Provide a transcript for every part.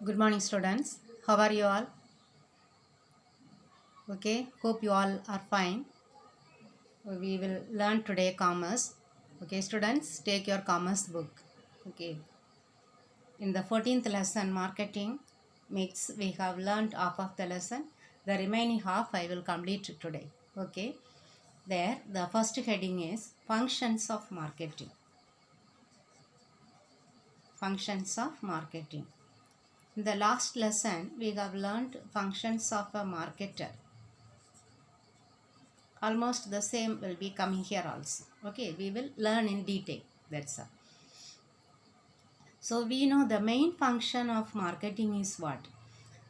Good morning, students. How are you all? Okay, hope you all are fine. We will learn today commerce. Okay, students, take your commerce book. Okay, in the 14th lesson, marketing mix, we have learned half of the lesson. The remaining half I will complete today. Okay, there the first heading is functions of marketing. Functions of marketing. In the last lesson, we have learned functions of a marketer. Almost the same will be coming here also. Okay, we will learn in detail. That's all. So we know the main function of marketing is what?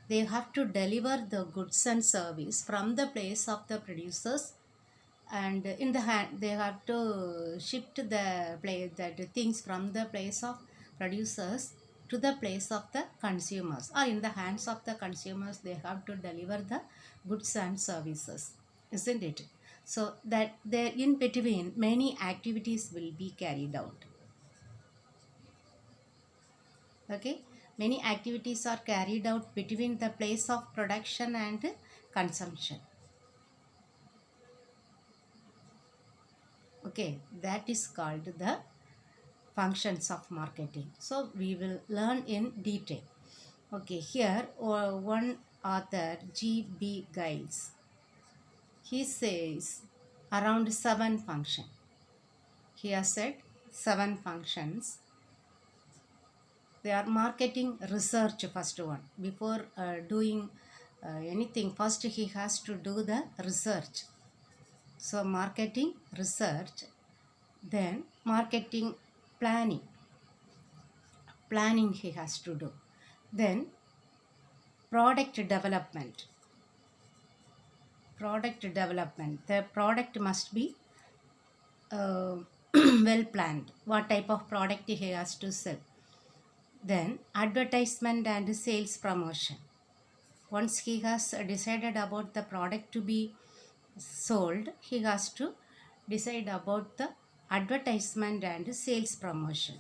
They have to deliver the goods and service from the place of the producers, and in the hand they have to shift the things from the place of producers to the place of the consumers, or in the hands of the consumers they have to deliver the goods and services, isn't it? So that there in between many activities will be carried out. Okay, many activities are carried out between the place of production and consumption. Okay, that is called the functions of marketing. So we will learn in detail. Okay, here one author, G.B. Giles, he says around 7 functions. He has said 7 functions. They are marketing research, first one. Before doing anything, first he has to do the research. So marketing research, then marketing planning. Planning he has to do. Then product development. Product development. The product must be well planned. What type of product he has to sell. Then advertisement and sales promotion. Once he has decided about the product to be sold, he has to decide about the advertisement and sales promotion.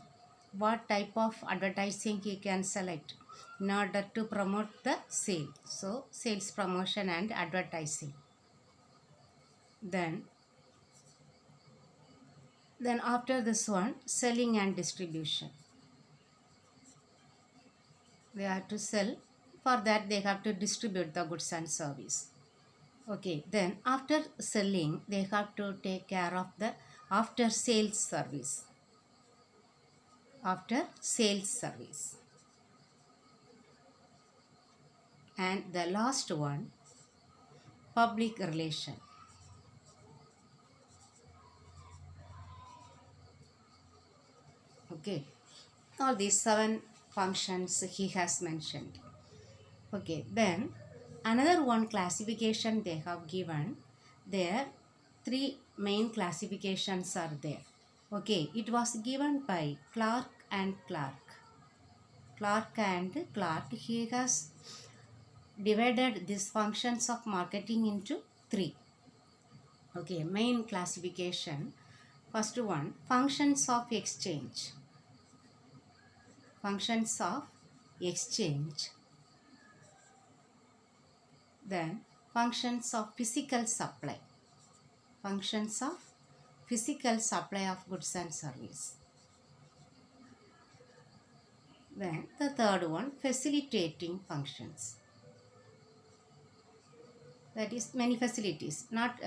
What type of advertising he can select in order to promote the sale. So sales promotion and advertising. Then after this one, selling and distribution. They have to sell. For that they have to distribute the goods and service. Okay, then after selling they have to take care of the after sales service. After sales service. And the last one, public relation. Okay, all these 7 functions he has mentioned. Okay, then another one classification they have given. There 3 main classifications are there. Okay, it was given by Clark and Clark. Clark and Clark, he has divided these functions of marketing into 3. Okay, main classification. First one, functions of exchange. Functions of exchange. Then functions of physical supply. Functions of physical supply of goods and service. Then the third one, facilitating functions. That is many facilities, not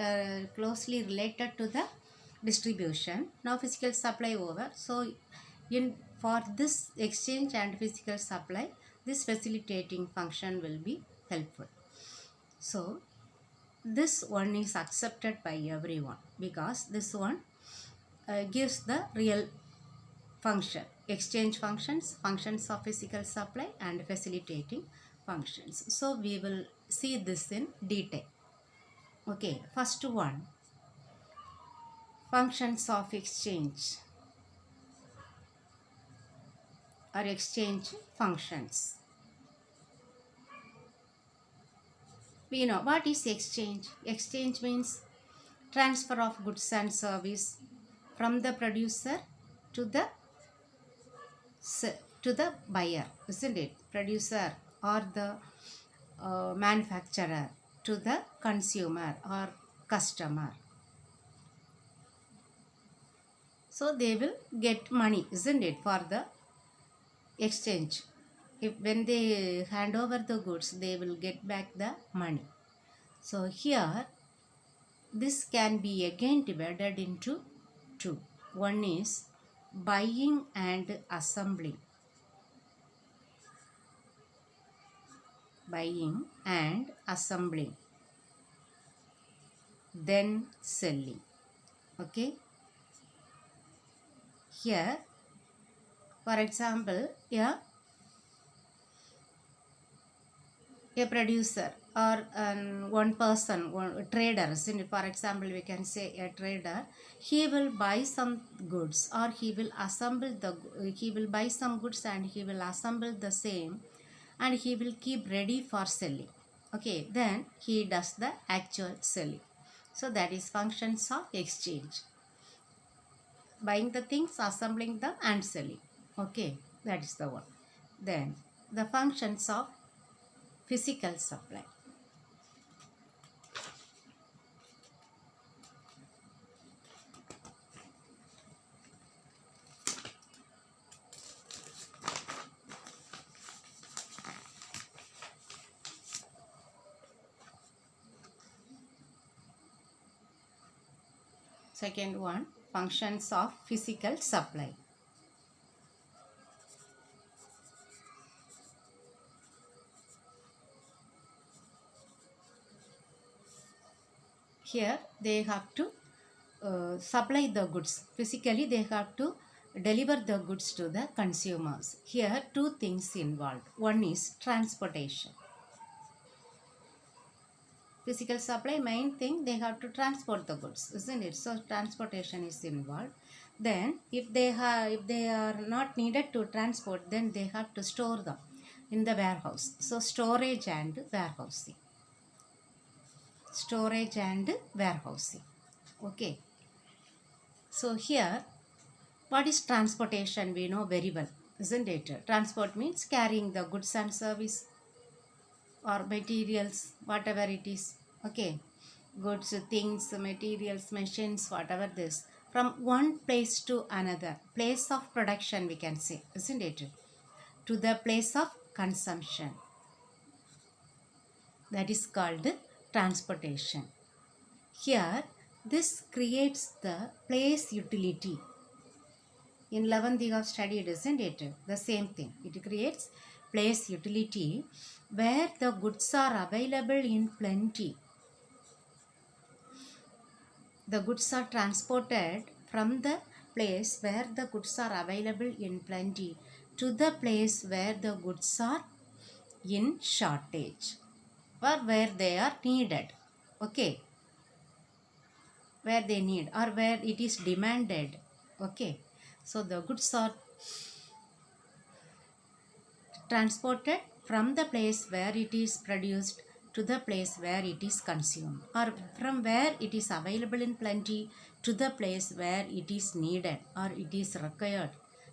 closely related to the distribution. Now physical supply over. So for this exchange and physical supply, this facilitating function will be helpful. So this one is accepted by everyone because this one gives the real function. Exchange functions, functions of physical supply and facilitating functions. So we will see this in detail. Okay, first one, functions of exchange or exchange functions. We know what is exchange. Exchange means transfer of goods and service from the producer to to the buyer, isn't it? Producer or the manufacturer to the consumer or customer. So they will get money, isn't it, for the exchange. If when they hand over the goods, they will get back the money. So here this can be again divided into two. One is buying and assembling. Buying and assembling. Then selling. Okay. Here, for example, a producer or one person, one trader, for example, we can say a trader, he will buy some goods or he will buy some goods and he will assemble the same and he will keep ready for selling. Okay, then he does the actual selling. So that is functions of exchange. Buying the things, assembling them and selling. Okay, that is the one. Then the functions of physical supply. Second one, functions of physical supply. Here they have to supply the goods. Physically they have to deliver the goods to the consumers. Here two things involved. One is transportation. Physical supply, main thing, they have to transport the goods, isn't it? So transportation is involved. Then if they are not needed to transport, then they have to store them in the warehouse. So storage and warehousing. Storage and warehousing. Okay. So here, what is transportation? We know very well, isn't it? Transport means carrying the goods and service or materials, whatever it is. Okay, goods, things, materials, machines, whatever this, from one place to another, place of production we can say, isn't it, to the place of consumption. That is called transportation. Here this creates the place utility. In 11th you have studied, isn't it? The same thing. It creates place utility where the goods are available in plenty. The goods are transported from the place where the goods are available in plenty to the place where the goods are in shortage or where they are needed. Okay. Where they need or where it is demanded. Okay. So the goods are transported from the place where it is produced to the place where it is consumed, or from where it is available in plenty to the place where it is needed or it is required,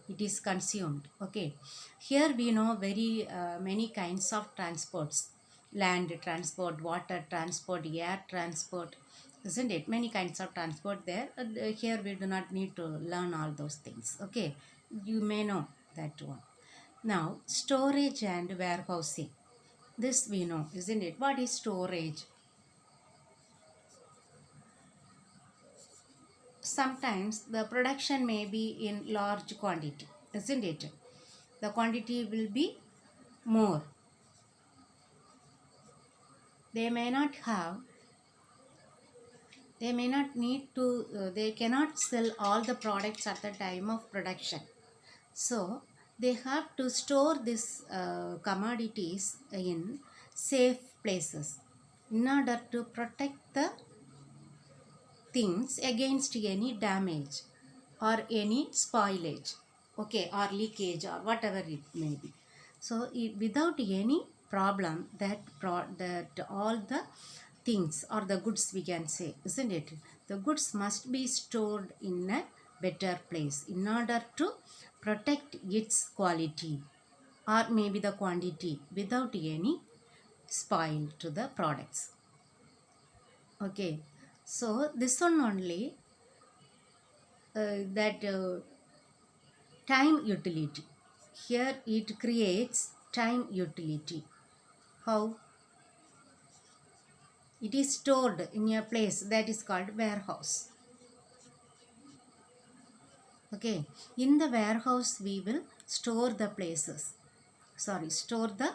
it is consumed. Okay, here we know very many kinds of transports: land transport, water transport, air transport, isn't it? Many kinds of transport there. Here we do not need to learn all those things. Okay, you may know that one. Now, storage and warehousing. This we know, isn't it? What is storage? Sometimes the production may be in large quantity, isn't it? The quantity will be more. They may not need to, they cannot sell all the products at the time of production. So, they have to store these commodities in safe places in order to protect the things against any damage or any spoilage, okay, or leakage or whatever it may be. So without any problem, that all the things or the goods we can say, isn't it? The goods must be stored in a better place in order to protect its quality or maybe the quantity without any spoil to the products. Okay, so this one only that time utility. Here it creates time utility. How? It is stored in a place that is called warehouse. Okay, in the warehouse we will store the store the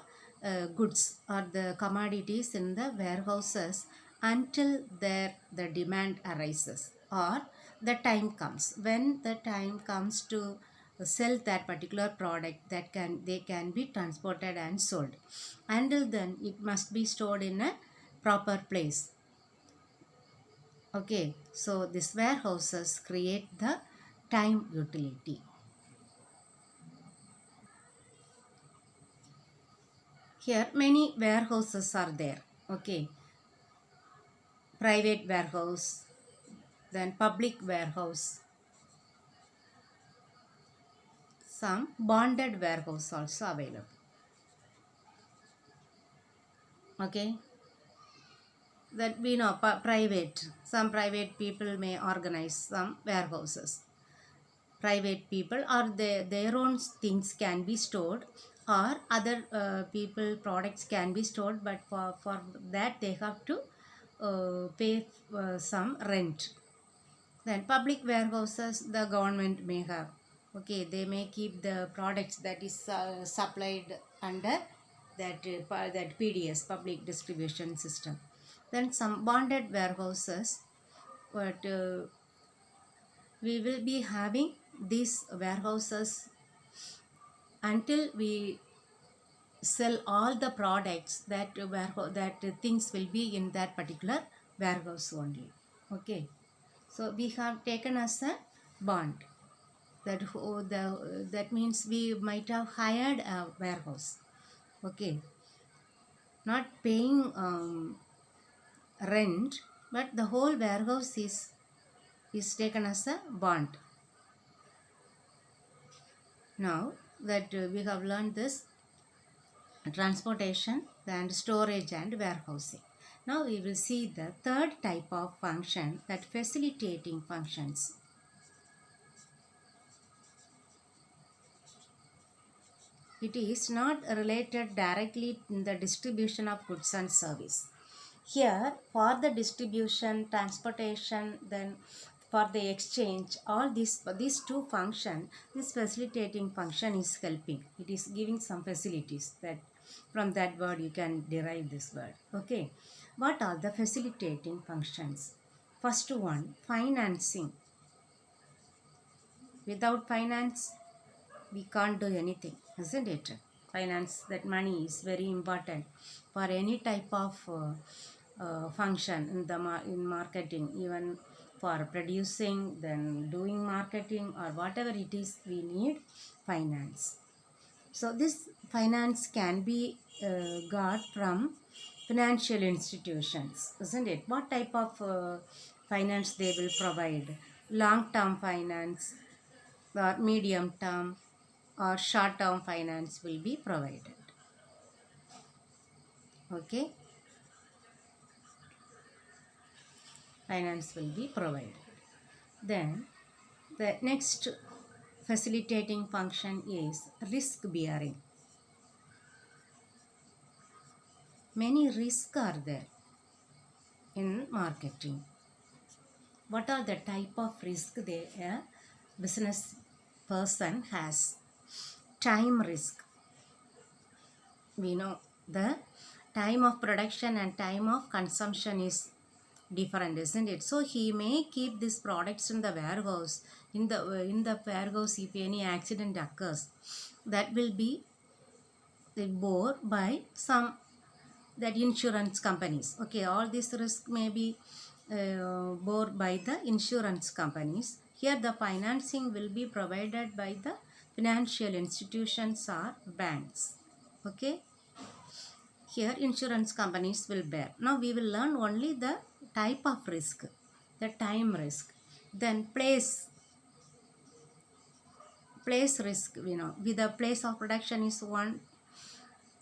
goods or the commodities in the warehouses until the demand arises or the time comes. When the time comes to sell that particular product, they can be transported and sold. Until then it must be stored in a proper place. Okay, so these warehouses create the time utility. Here many warehouses are there. Okay, private warehouse, then public warehouse, some bonded warehouse also available. Okay, that we know private, some private people may organize some warehouses. Private people or their own things can be stored, or other people products can be stored, but for that they have to pay some rent. Then public warehouses the government may have. Okay, they may keep the products that is supplied under that PDS, public distribution system. Then some bonded warehouses, but we will be having these warehouses until we sell all the products that things will be in that particular warehouse only. Okay, so we have taken as a bond. That means we might have hired a warehouse. Okay, not paying rent, but the whole warehouse is taken as a bond. Now that we have learned this transportation and storage and warehousing, now we will see the third type of function, that facilitating functions. It is not related directly in the distribution of goods and service. Here for the distribution, transportation, then for the exchange, all these two function, this facilitating function is helping. It is giving some facilities. That from that word you can derive this word. Okay, what are the facilitating functions? First one, financing. Without finance we can't do anything, isn't it? Finance, that money is very important for any type of function in marketing, even for producing, then doing marketing or whatever it is, we need finance. So this finance can be got from financial institutions, isn't it? What type of finance they will provide? Long-term finance or medium-term or short-term finance will be provided. Okay, finance will be provided. Then the next facilitating function is risk bearing. Many risks are there in marketing. What are the type of risk a business person has? Time risk. We know the time of production and time of consumption is different, isn't it? So he may keep these products in the warehouse. In the warehouse, if any accident occurs, that will be bore by some that insurance companies. Okay, all this risk may be bore by the insurance companies. Here the financing will be provided by the financial institutions or banks. Okay, here insurance companies will bear. Now we will learn only the type of risk, the time risk. Then place place risk, with the place of production is one,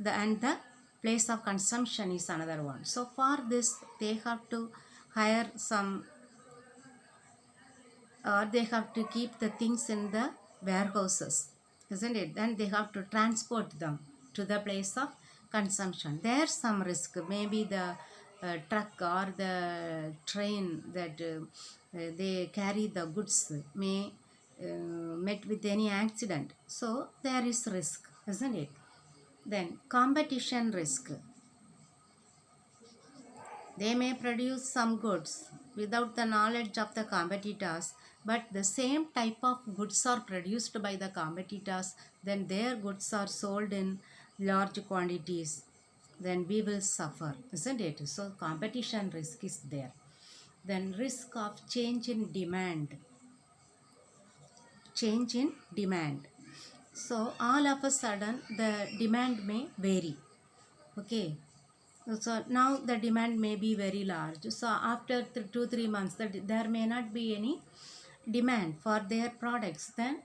and the place of consumption is another one. So for this they have to hire some, or they have to keep the things in the warehouses, isn't it? Then they have to transport them to the place of consumption. There's some risk, maybe the truck or the train that they carry the goods may met with any accident, so there is risk, isn't it? Then competition risk. They may produce some goods without the knowledge of the competitors, but the same type of goods are produced by the competitors, then their goods are sold in large quantities, then we will suffer, isn't it? So competition risk is there. Then risk of change in demand. Change in demand. So all of a sudden the demand may vary. Okay. So now the demand may be very large. So after 2-3 months, there may not be any demand for their products. Then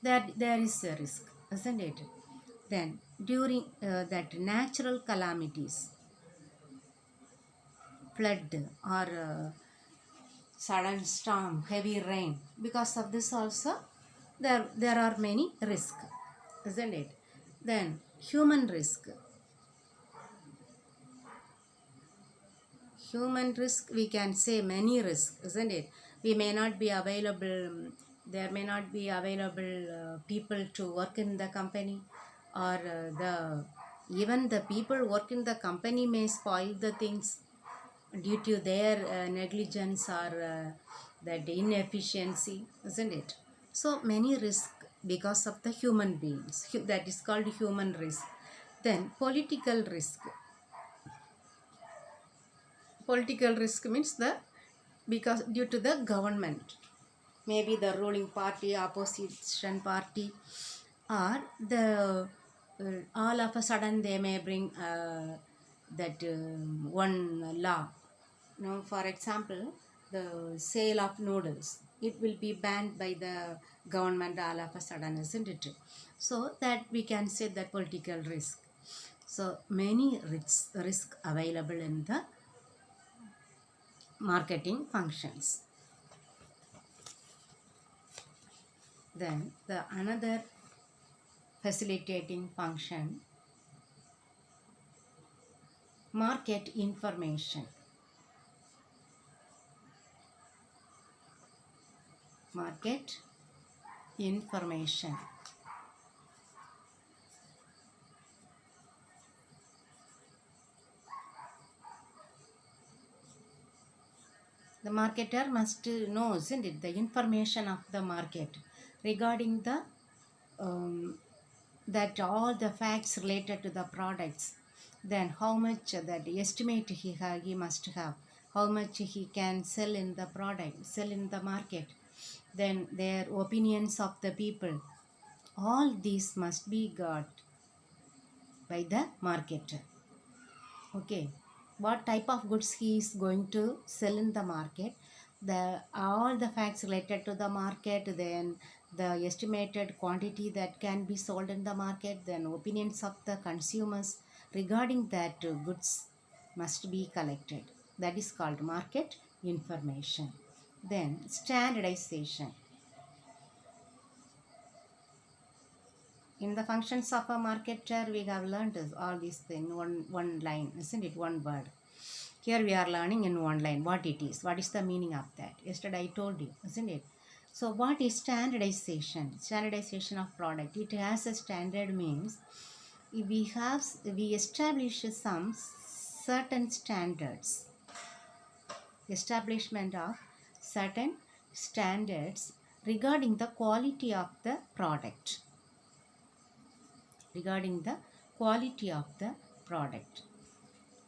there is a risk, isn't it? Then during that natural calamities, flood or sudden storm, heavy rain, because of this also there are many risks, isn't it? Then human risk. Human risk, we can say many risks, isn't it? We may not be available, there may not be available people to work in the company, or even the people work in the company may spoil the things due to their negligence or that inefficiency, isn't it? So many risks because of the human beings, that is called human risk. Then political risk. Political risk means because due to the government, maybe the ruling party, opposition party, or the all of a sudden they may bring that one law. For example, the sale of noodles, it will be banned by the government all of a sudden, isn't it? So that we can say that political risk. So many risk available in the marketing functions. Then the another facilitating function, market information. Market information. The marketer must know, isn't it, the information of the market regarding the that all the facts related to the products. Then how much that estimate he must have, how much he can sell in the product, sell in the market. Then their opinions of the people. All these must be got by the marketer. Okay, what type of goods he is going to sell in the market, all the facts related to the market, then the estimated quantity that can be sold in the market, then opinions of the consumers regarding that goods must be collected. That is called market information. Then standardization. In the functions of a marketer, we have learned all these things one line, isn't it? One word. Here we are learning in one line what it is. What is the meaning of that? Yesterday I told you, isn't it? So what is standardization? Standardization of product. It has a standard means we establish some certain standards. Establishment of certain standards regarding the quality of the product. Regarding the quality of the product,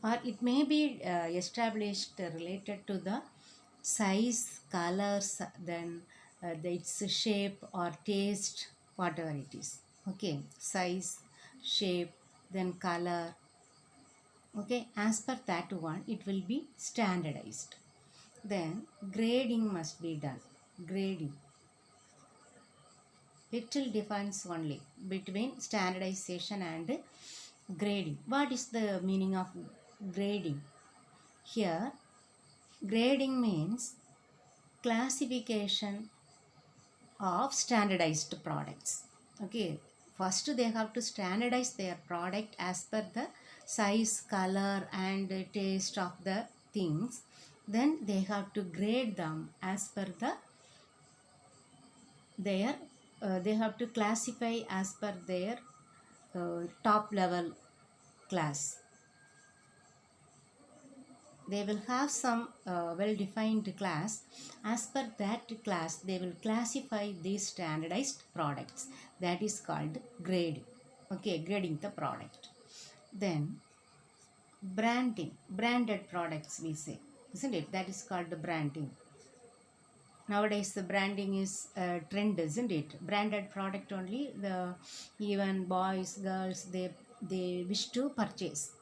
or it may be established related to the size, colors, then its shape or taste, whatever it is. Okay, size, shape, then color. Okay, as per that one, it will be standardized. Then grading must be done. Grading. It will defines only between standardization and grading. What is the meaning of grading? Here, grading means classification of standardized products. Okay, first they have to standardize their product as per the size, color and taste of the things. Then they have to grade them as per their they have to classify as per their top level class. They will have some well defined class. As per that class they will classify these standardized products. That is called grading. Okay, grading the product. Then branding, branded products we say, isn't it? That is called branding. Nowadays the branding is a trend, isn't it? Branded product only the even boys, girls, they wish to purchase.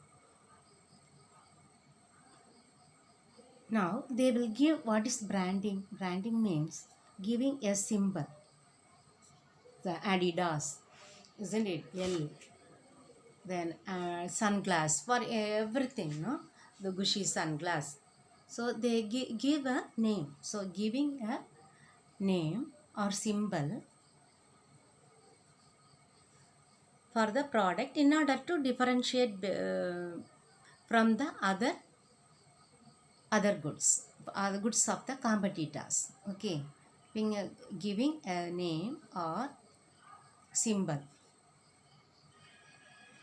Now they will give what is branding. Branding means giving a symbol. The Adidas, isn't it? L. Then sunglass for everything, no? The Gucci sunglass. So they give a name. So giving a name or symbol for the product in order to differentiate from the other goods of the competitors. Okay, giving a name or symbol.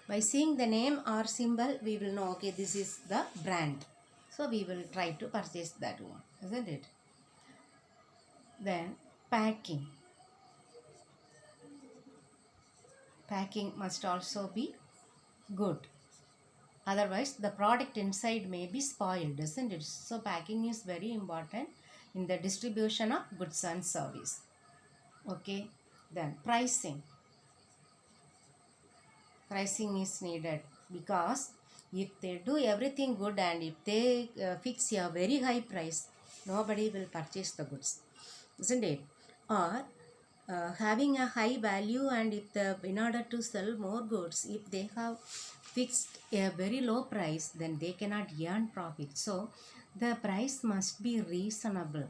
By seeing the name or symbol we will know, okay, this is the brand, so we will try to purchase that one, isn't it? Then packing must also be good, otherwise the product inside may be spoiled, isn't it? So packing is very important in the distribution of goods and service. Okay, then pricing is needed, because if they do everything good and if they fix a very high price, nobody will purchase the goods, isn't it? Or having a high value, and if in order to sell more goods, if they have fixed a very low price, then they cannot earn profit. So the price must be reasonable.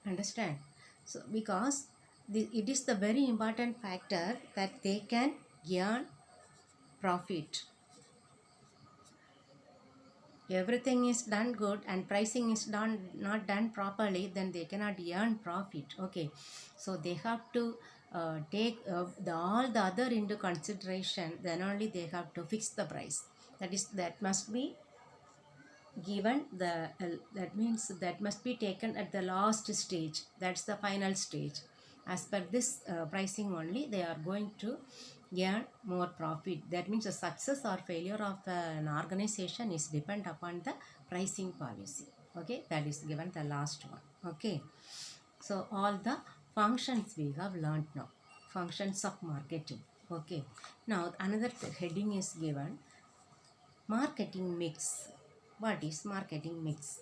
Understand? So because it is the very important factor that they can earn profit. Everything is done good and pricing is not done properly, then they cannot earn profit. Okay, so they have to take all the other into consideration, then only they have to fix the price. That must be given that means that must be taken at the last stage. That's the final stage. As per this pricing only, they are going to earn more profit. That means the success or failure of an organization is depend upon the pricing policy. Okay, that is given the last one. Okay, so all the functions we have learned now, functions of marketing. Okay, now another heading is given, marketing mix. What is marketing mix?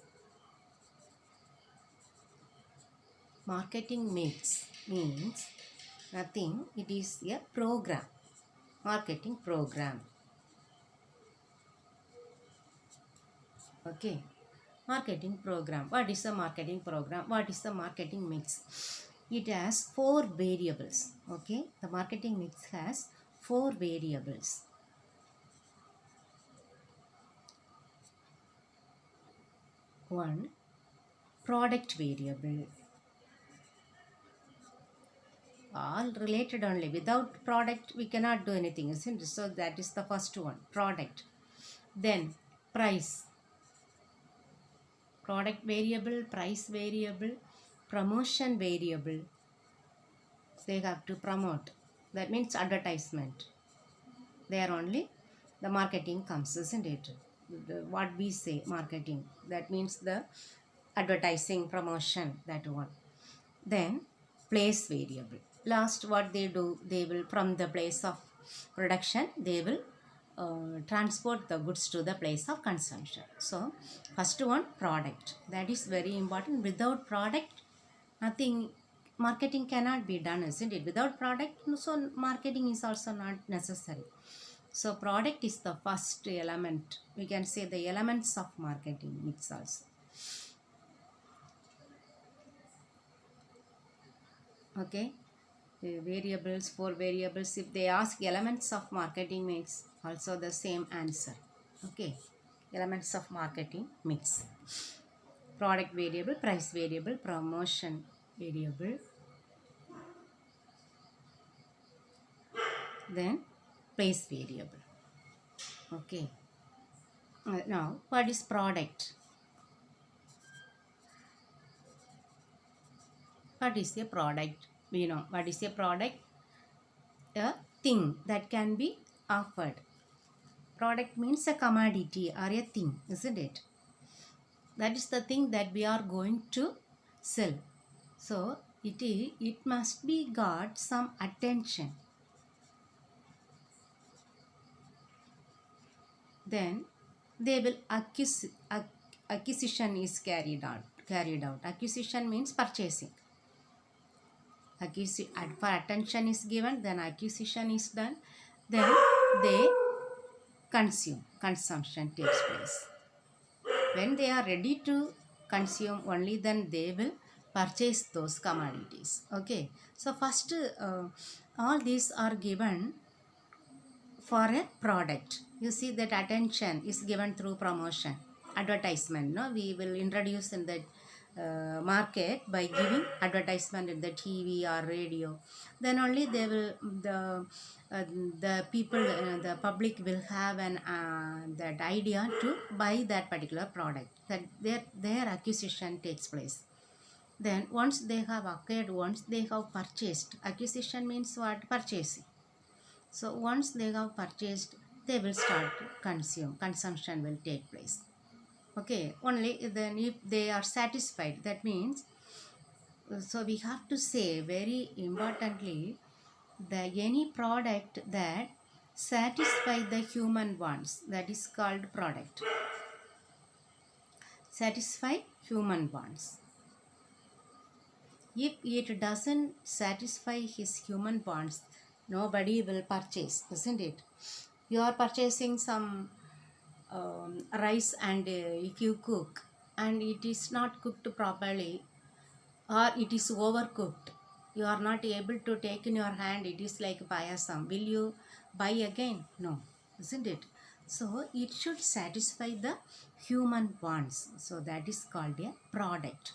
Marketing mix means nothing, it is a program, marketing program. Okay, marketing program. What is a marketing program? What is the marketing mix? It has 4 variables. Okay, the marketing mix has 4 variables. One, product variable. All related only. Without product we cannot do anything, isn't it? So that is the first one, product. Then price, product variable, price variable, promotion variable. They have to promote, that means advertisement. There only the marketing comes, isn't it? What we say marketing, that means the advertising, promotion, that one. Then place variable. Last, what they do, they will from the place of production they will transport the goods to the place of consumption. So first one, product, that is very important. Without product Nothing, marketing cannot be done, isn't it? Without product, so marketing is also not necessary. So product is the first element. We can say the elements of marketing mix also. Okay. Variables, four variables. If they ask elements of marketing mix, also the same answer. Okay. Elements of marketing mix. Product variable, price variable, promotion variable, then place variable. Okay. Now, what is product? What is a product? We know what is a product? A thing that can be offered. Product means a commodity or a thing, isn't it? That is the thing that we are going to sell. So it must be got some attention. Then they will acquisition is carried out. Acquisition means purchasing. For attention is given, then acquisition is done, then they consumption takes place. When they are ready to consume, only then they will purchase those commodities. Okay, so first all these are given for a product. You see that attention is given through promotion, advertisement. No, we will introduce in the market by giving advertisement in the TV or radio. Then only they will the people the public will have an that idea to buy that particular product. That their acquisition takes place. Then once they have acquired, once they have purchased, acquisition means what? Purchasing. So once they have purchased, they will start to consume. Consumption will take place. Okay, only then if they are satisfied, that means, so we have to say very importantly, that any product that satisfy the human wants, that is called product. Satisfy human wants. If it doesn't satisfy his human wants, nobody will purchase, isn't it? You are purchasing some rice, and if you cook and it is not cooked properly, or it is overcooked, you are not able to take in your hand, it is like payasam, will you buy again? No, isn't it? So it should satisfy the human wants. So that is called a product.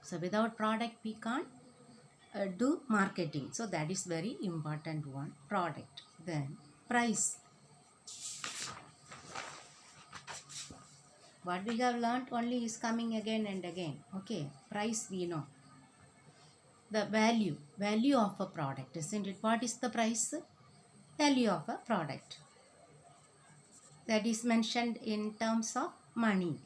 So without product we can't do marketing. So that is very important one, product. Then price. What we have learnt only is coming again and again. Okay, price we know. The value of a product, isn't it? What is the price? Value of a product. That is mentioned in terms of money.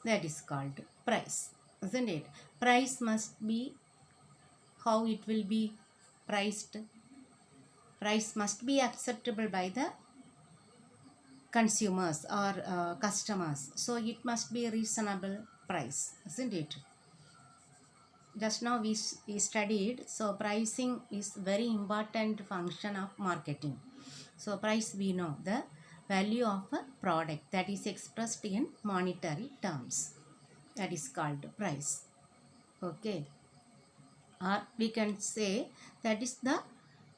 That is called price, isn't it? Price must be, how it will be priced? Price must be acceptable by the consumers or customers. So it must be a reasonable price, isn't it? Just now we studied, so pricing is very important function of marketing. So price we know, the value of a product that is expressed in monetary terms, that is called price. Okay, or we can say that is the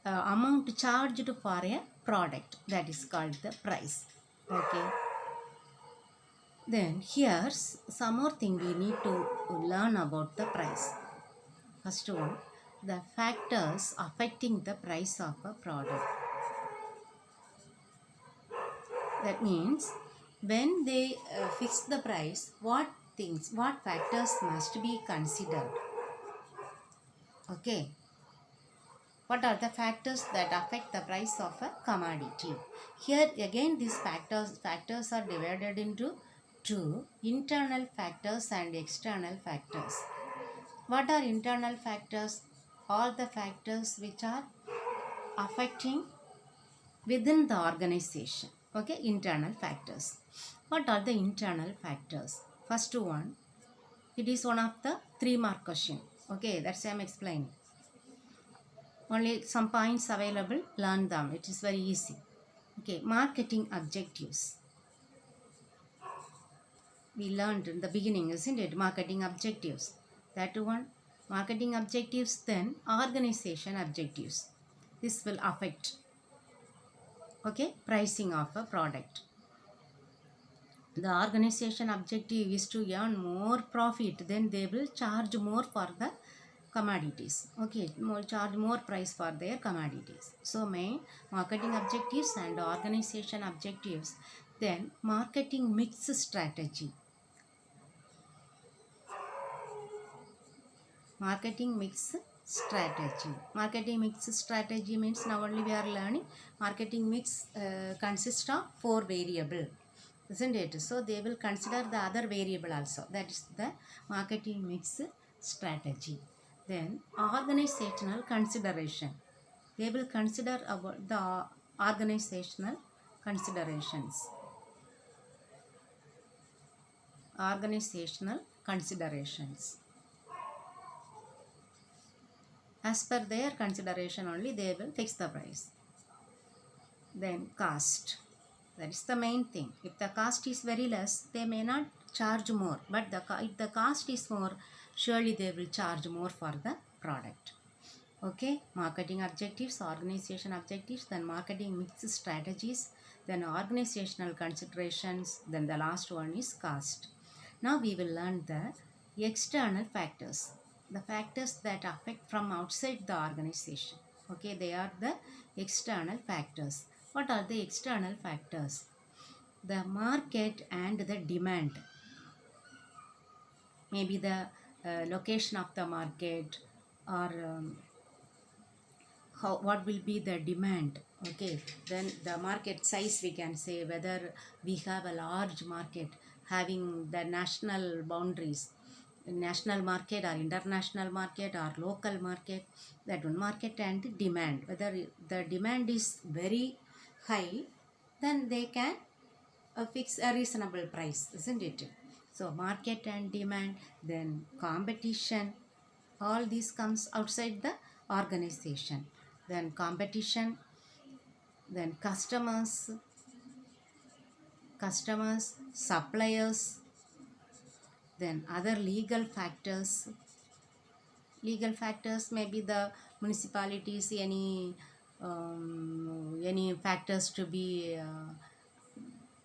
amount charged for a product, that is called the price. Okay, then here's some more thing we need to learn about the price. First one, the factors affecting the price of a product. That means when they fix the price, what factors must be considered? Okay, what are the factors that affect the price of a commodity? Here again these factors are divided into two, internal factors and external factors. What are internal factors? All the factors which are affecting within the organization. Okay, internal factors. What are the internal factors? First one, it is one of the 3-mark question. Okay, that's why I'm explaining. Only some points available, learn them. It is very easy. Okay, marketing objectives. We learned in the beginning, isn't it? Marketing objectives. That one. Marketing objectives, then organization objectives. This will affect, okay, pricing of a product. The organization objective is to earn more profit, then they will charge more for the commodities. Okay, charge more price for their commodities. So main marketing objectives and organization objectives. Then marketing mix strategy. Marketing mix strategy. Marketing mix strategy means now only we are learning. Marketing mix consists of 4 variable, isn't it? So they will consider the other variable also. That is the marketing mix strategy. Then organizational consideration. They will consider about the organizational considerations. Organizational considerations. As per their consideration only they will fix the price. Then cost. That is the main thing. If the cost is very less, they may not charge more. But if the cost is more, surely they will charge more for the product. Okay, marketing objectives, organization objectives, then marketing mix strategies, then organizational considerations, then the last one is cost. Now we will learn the external factors. The factors that affect from outside the organization. Okay, they are the external factors. What are the external factors? The market and the demand. Maybe the location of the market, or what will be the demand. Okay, then the market size, we can say whether we have a large market having the national boundaries, national market or international market or local market. That one, market and demand. Whether the demand is very high, then they can fix a reasonable price, isn't it? So market and demand, then competition, all these comes outside the organization. Then competition, then customers, suppliers, then other legal factors. Legal factors may be the municipalities, any factors to be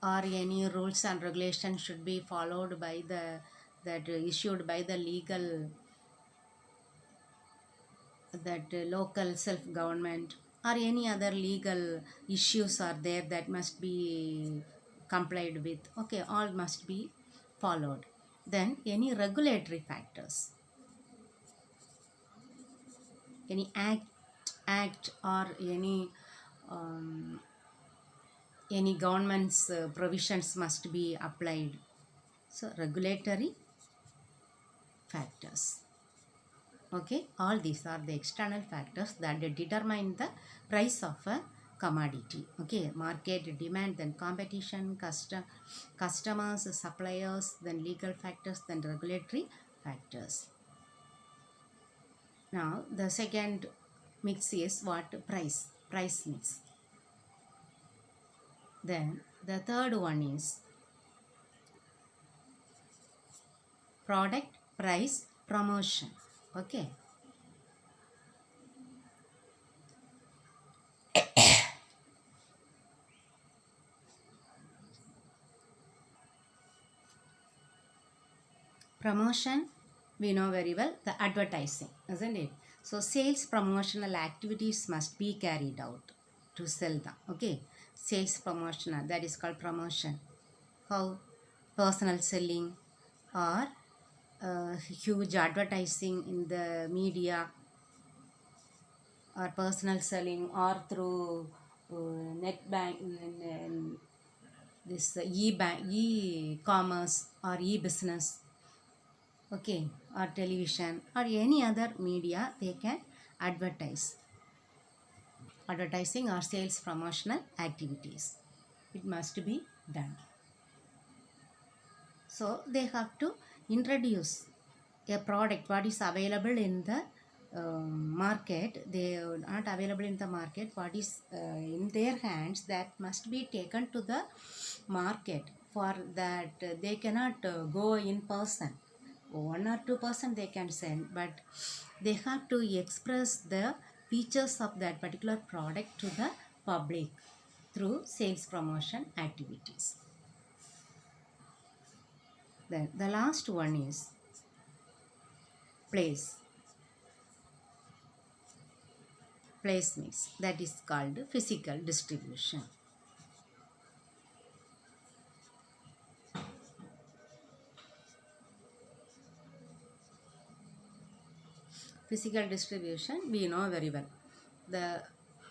or any rules and regulations should be followed by the that issued by the legal, that local self-government, or any other legal issues are there that must be complied with. Okay, all must be followed. Then any regulatory factors, any act or any government's provisions must be applied. So regulatory factors. Okay, all these are the external factors that determine the price of a commodity. Okay, market, demand, then competition, customers, suppliers, then legal factors, then regulatory factors. Now the second mix is what? Price mix. Then the third one is product, price, promotion. Okay, promotion, we know very well, the advertising, isn't it? So sales promotional activities must be carried out to sell them. Okay, sales promotional, that is called promotion. How? Personal selling, or huge advertising in the media, or personal selling, or through net bank, this e-commerce or e-business. Okay, or television or any other media, they can advertise. Advertising or sales promotional activities, it must be done. So they have to introduce a product what is available in the market, they are not available in the market, what is in their hands, that must be taken to the market. For that they cannot go in person. 1 or 2% they can send, but they have to express the features of that particular product to the public through sales promotion activities. Then the last one is place mix, that is called physical distribution. Physical distribution we know very well.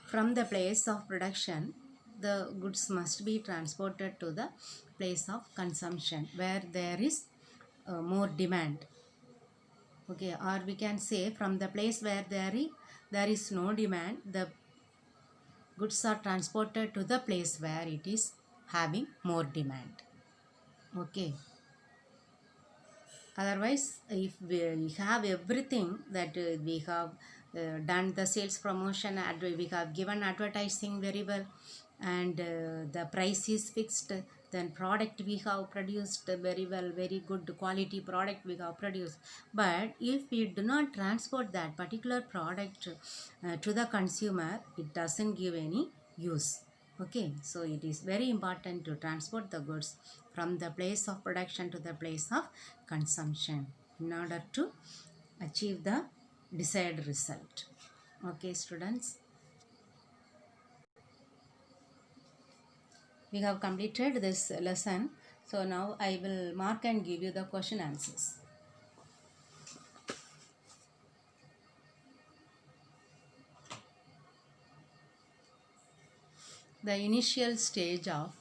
From the place of production, the goods must be transported to the place of consumption where there is more demand. Okay, or we can say from the place where there is no demand, the goods are transported to the place where it is having more demand. Okay. Otherwise, if we have everything, that we have done the sales promotion, we have given advertising very well, and the price is fixed, then product we have produced very well, very good quality product we have produced. But if we do not transport that particular product to the consumer, it doesn't give any use. Okay, so it is very important to transport the goods from the place of production to the place of consumption in order to achieve the desired result. Okay, students, we have completed this lesson. So now I will mark and give you the question answers. The initial stage of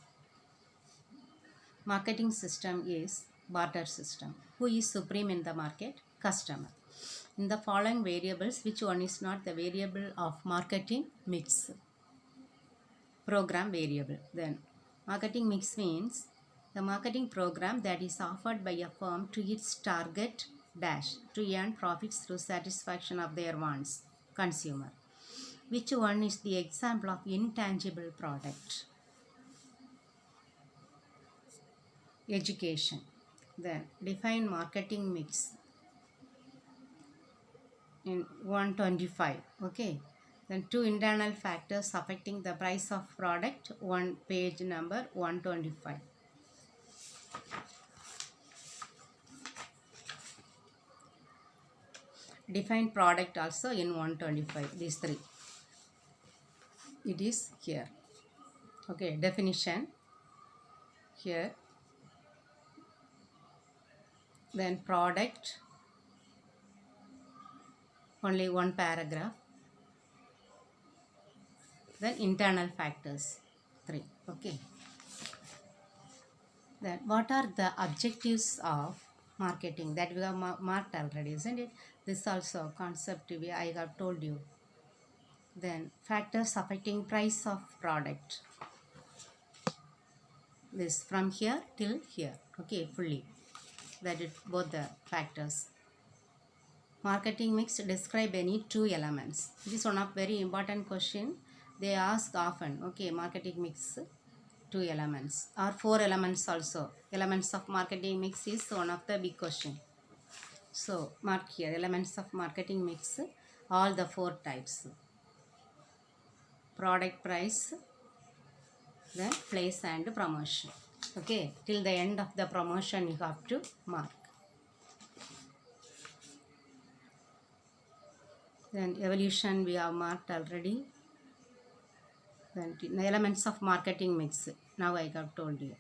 marketing system is barter system. Who is supreme in the market? Customer. In the following variables, which one is not the variable of marketing mix? Program variable. Then marketing mix means the marketing program that is offered by a firm to its target dash to earn profits through satisfaction of their wants, consumer. Which one is the example of intangible product? Education. Then define marketing mix in 125. Okay. Then two internal factors affecting the price of product, one page number 125. Define product also in 125. These three. It is here. Okay, definition here. Then product, only one paragraph. Then internal factors, 3. Okay. Then what are the objectives of marketing? That we have marked already, isn't it? This also concept I have told you. Then factors affecting price of product. This from here till here. Okay, fully. That is both the factors. Marketing mix, describe any two elements. This is one of very important question. They ask often. Okay, marketing mix, 2 elements or 4 elements also. Elements of marketing mix is one of the big question. So mark here elements of marketing mix, all the 4 types. Product price, then place and promotion. Okay, till the end of the promotion you have to mark. Then evolution we have marked already. Then the elements of marketing mix, now I have told you.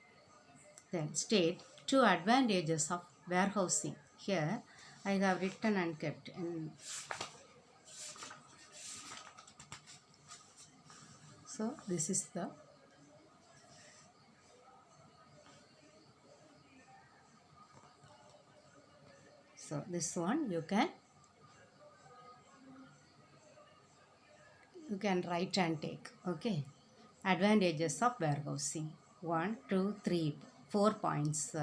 Then state 2 advantages of warehousing. Here I have written and kept. So this is the this one you can write and take. Okay, advantages of warehousing, 1 2 3 4 points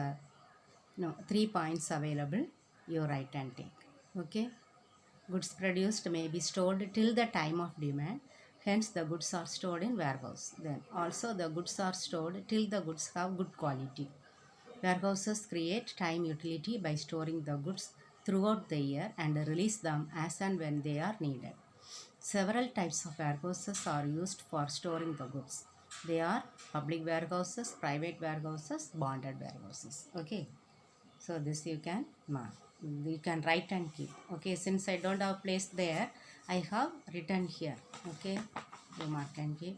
3 points available you write and take. Okay. Goods produced may be stored till the time of demand. Hence, the goods are stored in warehouse. Then also the goods are stored till the goods have good quality. Warehouses create time utility by storing the goods throughout the year and release them as and when they are needed. Several types of warehouses are used for storing the goods. They are public warehouses, private warehouses, bonded warehouses. Okay. So this you can mark. You can write and keep. Okay. Since I don't have place there, I have written here. Okay. You mark and keep.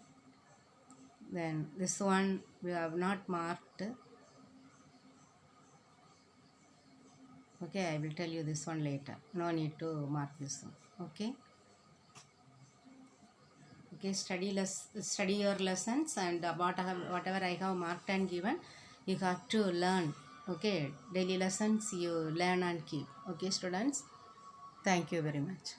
Then this one we have not marked. Okay, I will tell you this one later. No need to mark this one. Okay. Okay, study your lessons, and whatever I have marked and given, you have to learn. Okay, daily lessons you learn and keep. Okay, students. Thank you very much.